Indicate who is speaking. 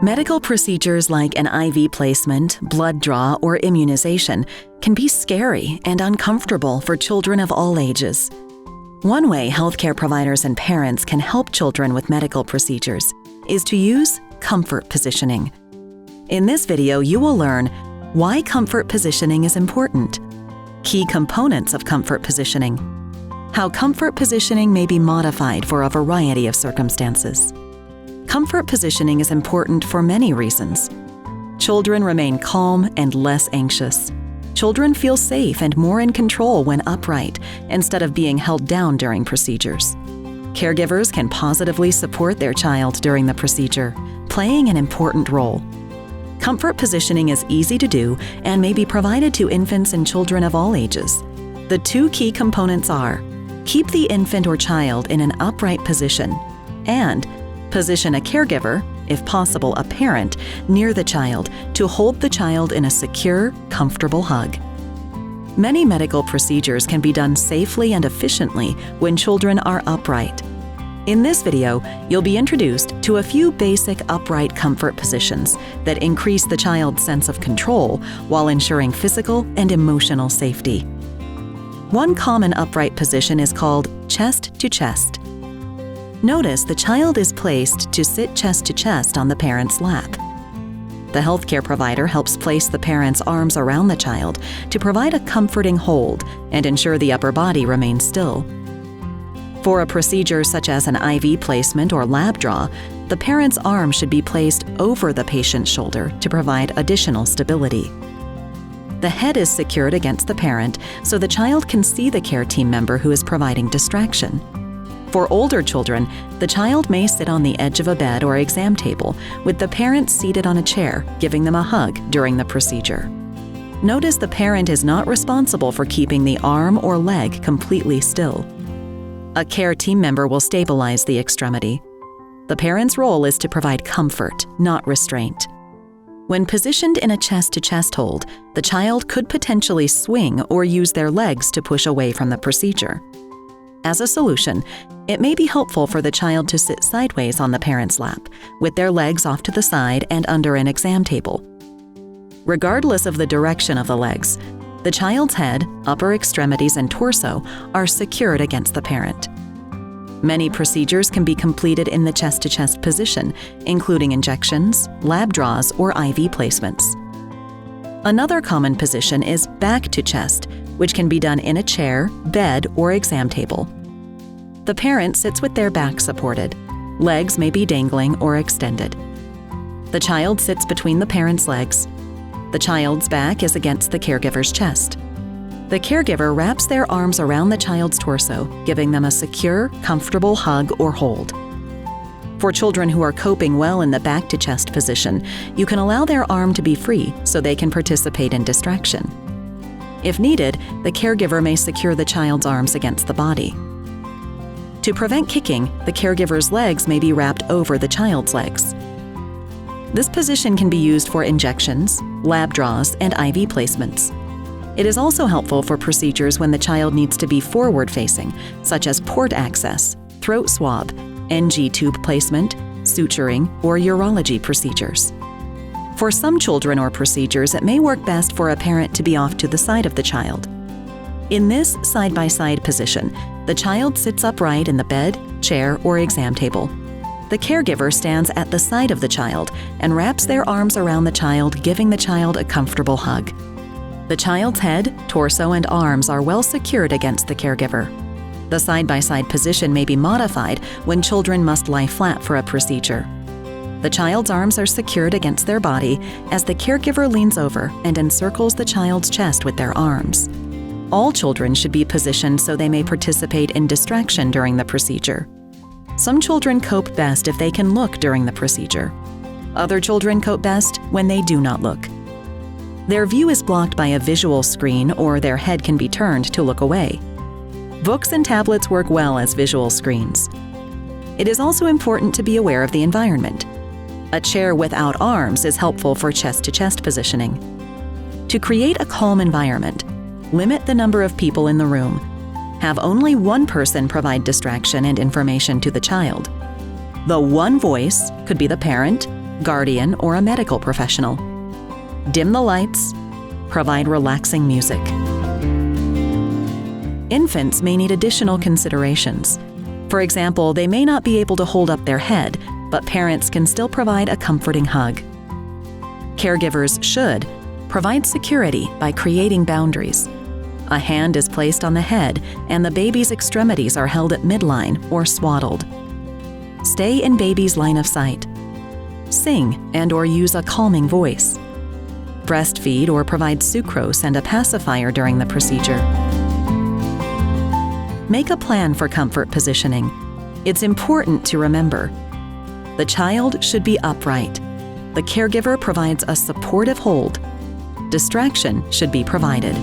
Speaker 1: Medical procedures like an IV placement, blood draw, or immunization can be scary and uncomfortable for children of all ages. One way healthcare providers and parents can help children with medical procedures is to use comfort positioning. In this video, you will learn why comfort positioning is important, key components of comfort positioning, how comfort positioning may be modified for a variety of circumstances. Comfort positioning is important for many reasons. Children remain calm and less anxious. Children feel safe and more in control when upright instead of being held down during procedures. Caregivers can positively support their child during the procedure, playing an important role. Comfort positioning is easy to do and may be provided to infants and children of all ages. The two key components are: keep the infant or child in an upright position, and position a caregiver, if possible a parent, near the child to hold the child in a secure, comfortable hug. Many medical procedures can be done safely and efficiently when children are upright. In this video, you'll be introduced to a few basic upright comfort positions that increase the child's sense of control while ensuring physical and emotional safety. One common upright position is called chest to chest. Notice the child is placed to sit chest to chest on the parent's lap. The healthcare provider helps place the parent's arms around the child to provide a comforting hold and ensure the upper body remains still. For a procedure such as an IV placement or lab draw, the parent's arm should be placed over the patient's shoulder to provide additional stability. The head is secured against the parent so the child can see the care team member who is providing distraction. For older children, the child may sit on the edge of a bed or exam table with the parent seated on a chair, giving them a hug during the procedure. Notice the parent is not responsible for keeping the arm or leg completely still. A care team member will stabilize the extremity. The parent's role is to provide comfort, not restraint. When positioned in a chest-to-chest hold, the child could potentially swing or use their legs to push away from the procedure. As a solution, it may be helpful for the child to sit sideways on the parent's lap, with their legs off to the side and under an exam table. Regardless of the direction of the legs, the child's head, upper extremities, and torso are secured against the parent. Many procedures can be completed in the chest-to-chest position, including injections, lab draws, or IV placements. Another common position is back to chest, which can be done in a chair, bed, or exam table. The parent sits with their back supported. Legs may be dangling or extended. The child sits between the parent's legs. The child's back is against the caregiver's chest. The caregiver wraps their arms around the child's torso, giving them a secure, comfortable hug or hold. For children who are coping well in the back-to-chest position, you can allow their arm to be free so they can participate in distraction. If needed, the caregiver may secure the child's arms against the body. To prevent kicking, the caregiver's legs may be wrapped over the child's legs. This position can be used for injections, lab draws, and IV placements. It is also helpful for procedures when the child needs to be forward-facing, such as port access, throat swab, NG tube placement, suturing, or urology procedures. For some children or procedures, it may work best for a parent to be off to the side of the child. In this side-by-side position, the child sits upright in the bed, chair, or exam table. The caregiver stands at the side of the child and wraps their arms around the child, giving the child a comfortable hug. The child's head, torso, and arms are well secured against the caregiver. The side-by-side position may be modified when children must lie flat for a procedure. The child's arms are secured against their body as the caregiver leans over and encircles the child's chest with their arms. All children should be positioned so they may participate in distraction during the procedure. Some children cope best if they can look during the procedure. Other children cope best when they do not look. Their view is blocked by a visual screen or their head can be turned to look away. Books and tablets work well as visual screens. It is also important to be aware of the environment. A chair without arms is helpful for chest-to-chest positioning. To create a calm environment, limit the number of people in the room. Have only one person provide distraction and information to the child. The one voice could be the parent, guardian, or a medical professional. Dim the lights. Provide relaxing music. Infants may need additional considerations. For example, they may not be able to hold up their head, but parents can still provide a comforting hug. Caregivers should provide security by creating boundaries. A hand is placed on the head, and the baby's extremities are held at midline or swaddled. Stay in baby's line of sight. Sing and/or use a calming voice. Breastfeed or provide sucrose and a pacifier during the procedure. Make a plan for comfort positioning. It's important to remember. The child should be upright. The caregiver provides a supportive hold. Distraction should be provided.